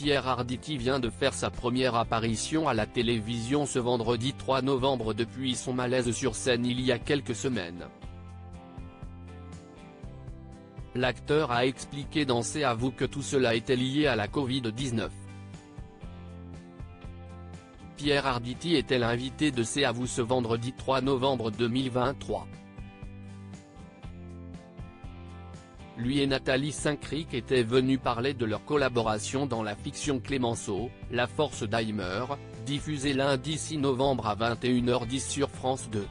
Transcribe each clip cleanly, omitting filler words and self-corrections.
Pierre Arditi vient de faire sa première apparition à la télévision ce vendredi 3 novembre depuis son malaise sur scène il y a quelques semaines. L'acteur a expliqué dans C'est à vous que tout cela était lié à la Covid-19. Pierre Arditi était l'invité de C'est à vous ce vendredi 3 novembre 2023. Lui et Nathalie Saint-Cric étaient venus parler de leur collaboration dans la fiction Clémenceau, La Force d'Heimer, diffusée lundi 6 novembre à 21h10 sur France 2.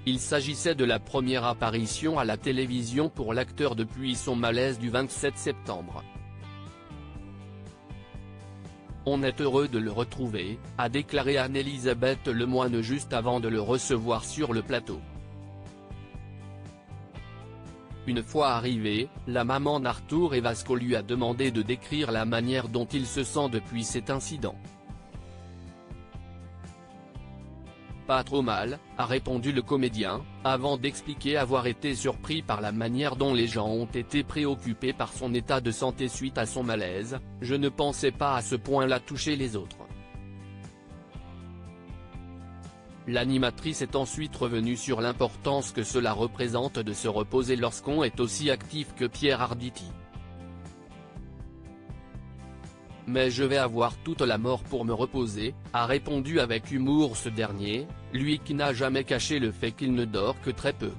Il s'agissait de la première apparition à la télévision pour l'acteur depuis son malaise du 27 septembre. On est heureux de le retrouver, a déclaré Anne-Elisabeth Lemoine juste avant de le recevoir sur le plateau. Une fois arrivé, la maman d'Arthur Evasco lui a demandé de décrire la manière dont il se sent depuis cet incident. Pas trop mal, a répondu le comédien, avant d'expliquer avoir été surpris par la manière dont les gens ont été préoccupés par son état de santé suite à son malaise. Je ne pensais pas à ce point-là toucher les autres. L'animatrice est ensuite revenue sur l'importance que cela représente de se reposer lorsqu'on est aussi actif que Pierre Arditi. Mais je vais avoir toute la mort pour me reposer, a répondu avec humour ce dernier, lui qui n'a jamais caché le fait qu'il ne dort que très peu.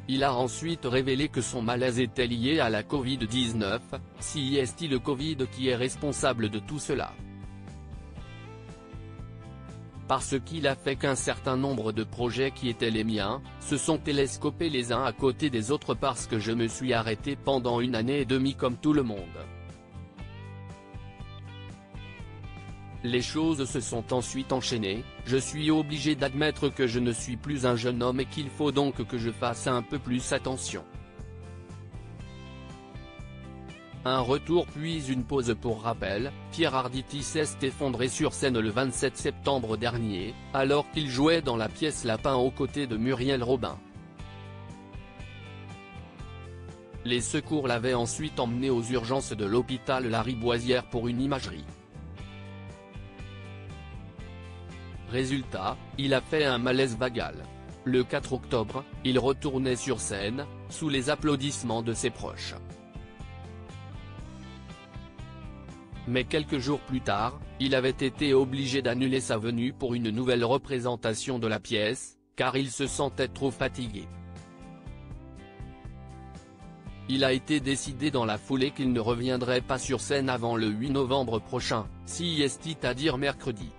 Il a ensuite révélé que son malaise était lié à la Covid-19, si est-il le Covid qui est responsable de tout cela. Parce qu'il a fait qu'un certain nombre de projets qui étaient les miens, se sont télescopés les uns à côté des autres parce que je me suis arrêté pendant 1 année et demie comme tout le monde. Les choses se sont ensuite enchaînées, je suis obligé d'admettre que je ne suis plus un jeune homme et qu'il faut donc que je fasse un peu plus attention. Un retour puis une pause pour rappel, Pierre Arditi s'est effondré sur scène le 27 septembre dernier, alors qu'il jouait dans la pièce Lapin aux côtés de Muriel Robin. Les secours l'avaient ensuite emmené aux urgences de l'hôpital Lariboisière pour une imagerie. Résultat, il a fait un malaise vagal. Le 4 octobre, il retournait sur scène, sous les applaudissements de ses proches. Mais quelques jours plus tard, il avait été obligé d'annuler sa venue pour une nouvelle représentation de la pièce, car il se sentait trop fatigué. Il a été décidé dans la foulée qu'il ne reviendrait pas sur scène avant le 8 novembre prochain, c'est-à-dire mercredi.